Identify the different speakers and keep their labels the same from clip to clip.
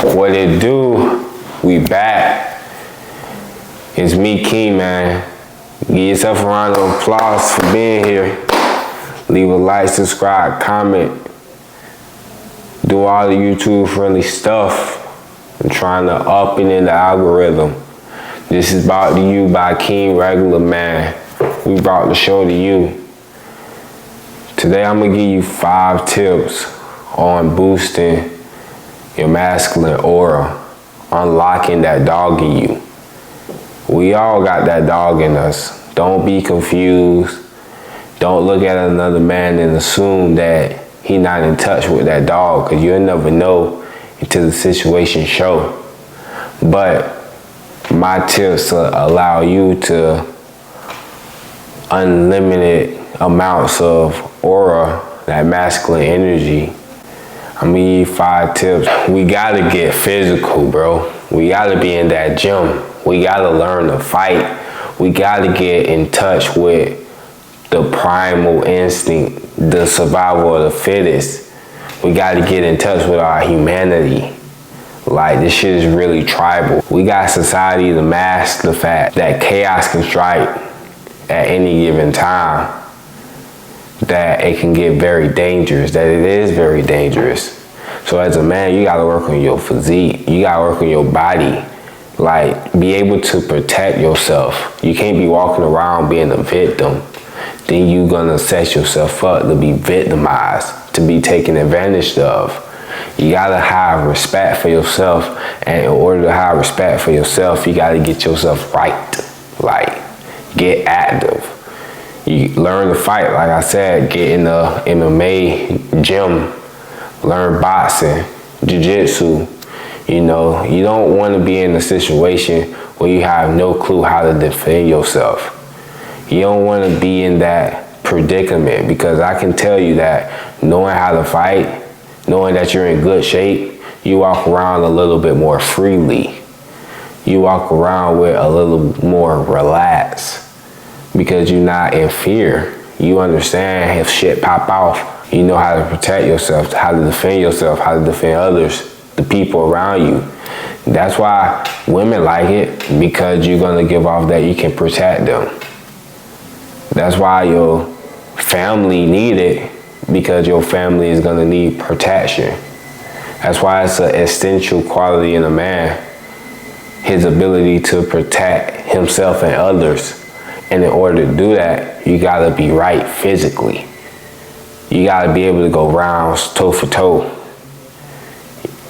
Speaker 1: What it do? We back. It's me, King, man. Give yourself a round of applause for being here. Leave a like, subscribe, comment. Do all the YouTube friendly stuff. I'm trying to up and in the algorithm. This is brought to you by King Regular Man. We brought the show to you. Today I'm gonna give you 5 tips on boosting your masculine aura, unlocking that dog in you. We all got that dog in us. Don't be confused. Don't look at another man and assume that he not in touch with that dog, because you'll never know until the situation show. But my tips allow you to unlimited amounts of aura, that masculine energy. I'm gonna give you 5 tips. We gotta get physical, bro. We gotta be in that gym. We gotta learn to fight. We gotta get in touch with the primal instinct, the survival of the fittest. We gotta get in touch with our humanity. Like, this shit is really tribal. We got society to mask the fact that chaos can strike at any given time, that it can get very dangerous, that it is very dangerous. So as a man, you gotta work on your physique. You gotta work on your body. Like, be able to protect yourself. You can't be walking around being a victim. Then you gonna set yourself up to be victimized, to be taken advantage of. You gotta have respect for yourself. And in order to have respect for yourself, you gotta get yourself right. Like, get active. You learn to fight, like I said, get in the MMA gym, learn boxing, jiu-jitsu. You know, you don't want to be in a situation where you have no clue how to defend yourself. You don't want to be in that predicament, because I can tell you that knowing how to fight, knowing that you're in good shape, you walk around a little bit more freely. You walk around with a little more relaxed, because you're not in fear. You understand if shit pop off, you know how to protect yourself, how to defend yourself, how to defend others, the people around you. That's why women like it, because you're gonna give off that you can protect them. That's why your family need it, because your family is gonna need protection. That's why it's an essential quality in a man, his ability to protect himself and others. And in order to do that, you gotta be right physically. You gotta be able to go rounds toe for toe.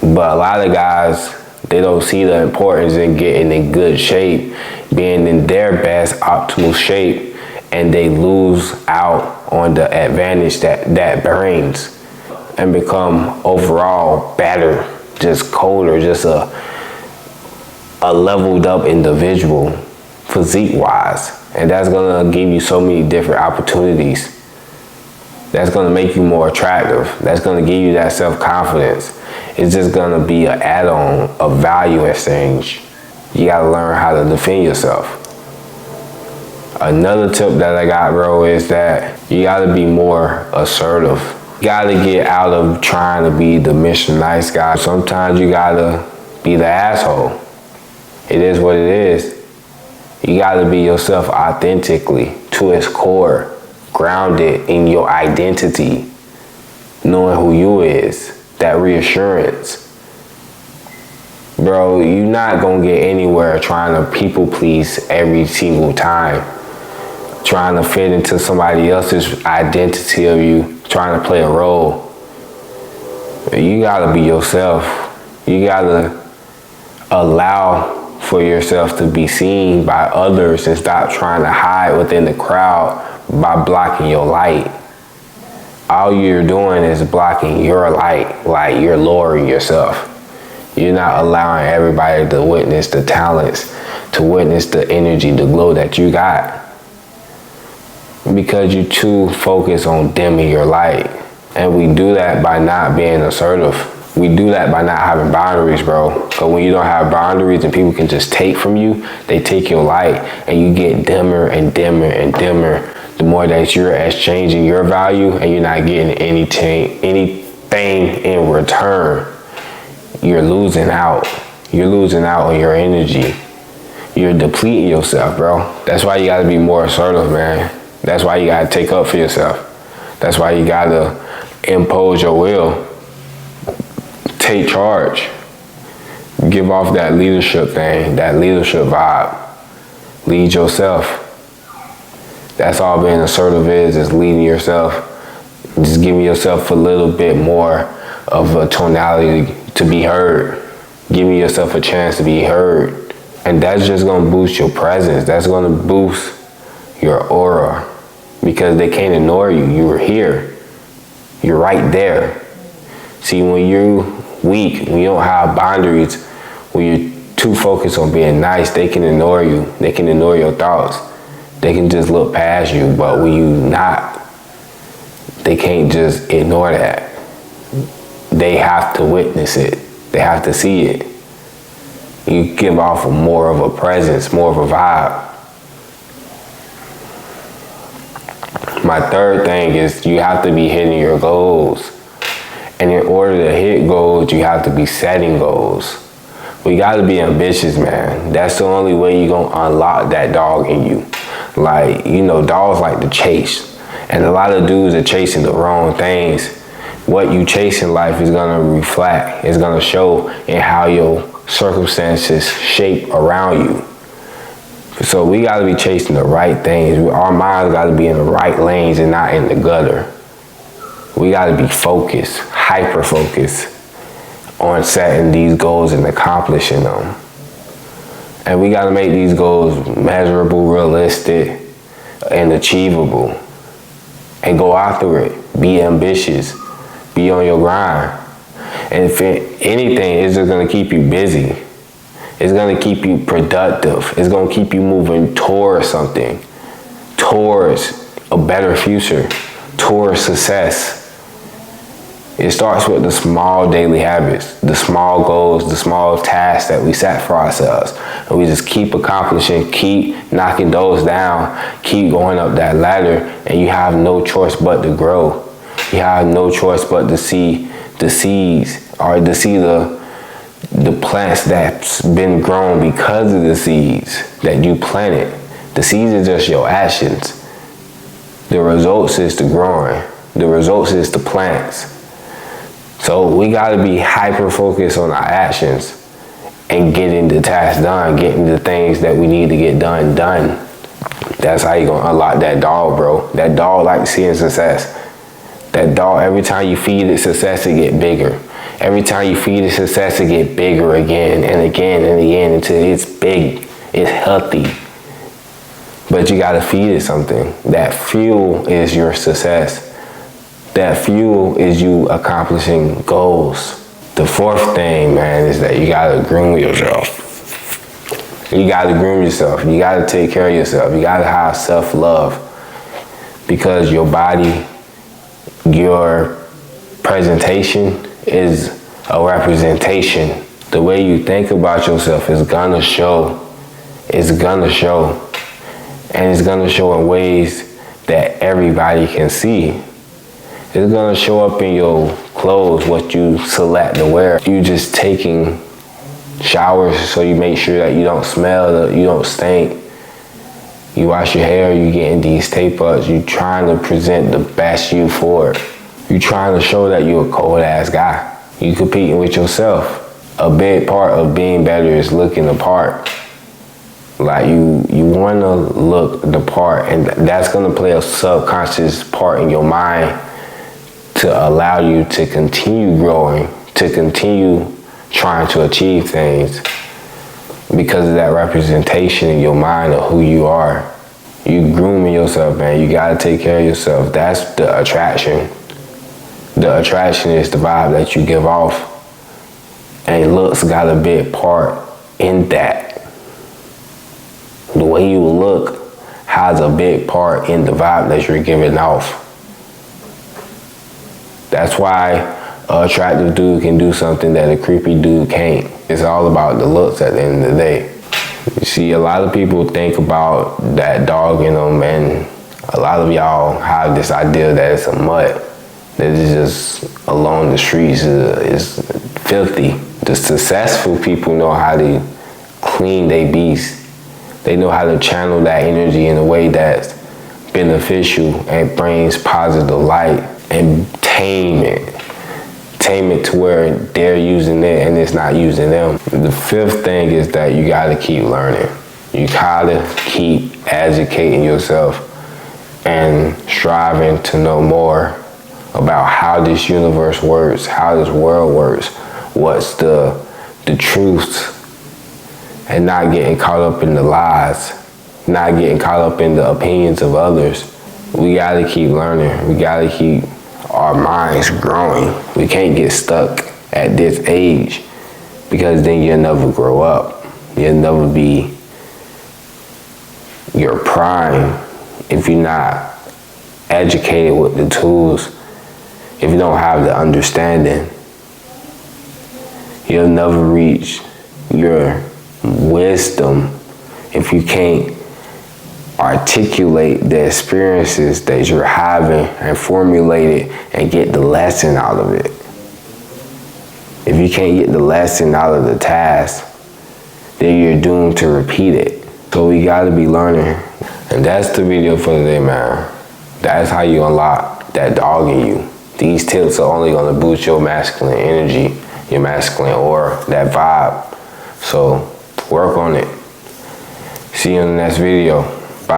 Speaker 1: But a lot of guys, they don't see the importance in getting in good shape, being in their best optimal shape, and they lose out on the advantage that brings, and become overall better, just colder, just a leveled up individual, physique-wise. And that's gonna give you so many different opportunities. That's gonna make you more attractive. That's gonna give you that self-confidence. It's just gonna be an add-on, a value exchange. You gotta learn how to defend yourself. Another tip that I got, bro, is that you gotta be more assertive. You gotta get out of trying to be the Mr. Nice Guy. Sometimes you gotta be the asshole. It is what it is. You gotta be yourself authentically, to its core, grounded in your identity, knowing who you is, that reassurance. Bro, you're not gonna get anywhere trying to people please every single time, trying to fit into somebody else's identity of you, trying to play a role. You gotta be yourself. You gotta allow for yourself to be seen by others, and stop trying to hide within the crowd by blocking your light. All you're doing is blocking your light, like you're lowering yourself. You're not allowing everybody to witness the talents, to witness the energy, the glow that you got, because you're too focused on dimming your light. And we do that by not being assertive. We do that by not having boundaries, bro. So when you don't have boundaries and people can just take from you, they take your light, and you get dimmer and dimmer and dimmer. The more that you're exchanging your value and you're not getting anything in return. you're losing out. You're losing out on your energy. You're depleting yourself, bro. That's why you gotta be more assertive, man. That's why you gotta take up for yourself. That's why you gotta impose your will. Take charge. Give off that leadership thing, that leadership vibe. Lead yourself. That's all being assertive is leading yourself. Just giving yourself a little bit more of a tonality to be heard. Giving yourself a chance to be heard. And that's just gonna boost your presence. That's gonna boost your aura. Because they can't ignore you. You were here. You're right there. See, when you're weak, when you don't have boundaries, when you're too focused on being nice, they can ignore you. They can ignore your thoughts. They can just look past you. But when you not, they can't just ignore that. They have to witness it. They have to see it. You give off more of a presence, more of a vibe. My third thing is you have to be hitting your goals. And in order to hit goals, you have to be setting goals. We gotta be ambitious, man. That's the only way you're gonna unlock that dog in you. Like, you know, dogs like to chase. And a lot of dudes are chasing the wrong things. What you chase in life is gonna reflect, it's gonna show in how your circumstances shape around you. So we gotta be chasing the right things. Our minds gotta be in the right lanes and not in the gutter. We gotta be focused, hyper-focused on setting these goals and accomplishing them. And we gotta make these goals measurable, realistic, and achievable. And go after it. Be ambitious. Be on your grind. And if anything, it's just gonna keep you busy. It's gonna keep you productive. It's gonna keep you moving towards something, towards a better future, towards success. It starts with the small daily habits, the small goals, the small tasks that we set for ourselves. And we just keep accomplishing, keep knocking those down, keep going up that ladder, and you have no choice but to grow. You have no choice but to see the seeds, or to see the plants that's been grown because of the seeds that you planted. The seeds are just your actions. The results is the growing. The results is the plants. So we gotta be hyper-focused on our actions and getting the tasks done, getting the things that we need to get done. That's how you gonna unlock that dog, bro. That dog likes seeing success. That dog, every time you feed it success, it get bigger. Every time you feed it success, it get bigger again and again and again until it's big, it's healthy. But you gotta feed it something. That fuel is your success. That fuel is you accomplishing goals. The fourth thing, man, is that you gotta groom yourself. You gotta groom yourself. You gotta take care of yourself. You gotta have self-love. Because your body, your presentation is a representation. The way you think about yourself is gonna show. It's gonna show. And it's gonna show in ways that everybody can see. It's gonna show up in your clothes, what you select to wear. You just taking showers so you make sure that you don't smell, you don't stink. You wash your hair, you getting these tape ups, you trying to present the best you for it. You trying to show that you a cold ass guy. You competing with yourself. A big part of being better is looking the part. Like you wanna look the part, and that's gonna play a subconscious part in your mind to allow you to continue growing, to continue trying to achieve things because of that representation in your mind of who you are. You grooming yourself, man. You gotta take care of yourself. That's the attraction. The attraction is the vibe that you give off. And looks got a big part in that. The way you look has a big part in the vibe that you're giving off. That's why an attractive dude can do something that a creepy dude can't. It's all about the looks at the end of the day. You see, a lot of people think about that dog in them, and a lot of y'all have this idea that it's a mutt, that it's just along the streets, is filthy. The successful people know how to clean their beast. They know how to channel that energy in a way that's beneficial and brings positive light, and tame it to where they're using it and it's not using them. The fifth thing is that you gotta keep learning. You gotta keep educating yourself and striving to know more about how this universe works, how this world works, what's the truth, and not getting caught up in the lies, not getting caught up in the opinions of others. We gotta keep learning. We gotta keep our minds growing. We can't get stuck at this age, because then you'll never grow up. You'll never be your prime if you're not educated with the tools. If you don't have the understanding, you'll never reach your wisdom if you can't articulate the experiences that you're having and formulate it and get the lesson out of it. If you can't get the lesson out of the task, then you're doomed to repeat it. So we gotta be learning. And that's the video for today, man. That's how you unlock that dog in you. These tips are only gonna boost your masculine energy, your masculine aura, that vibe. So work on it. See you in the next video.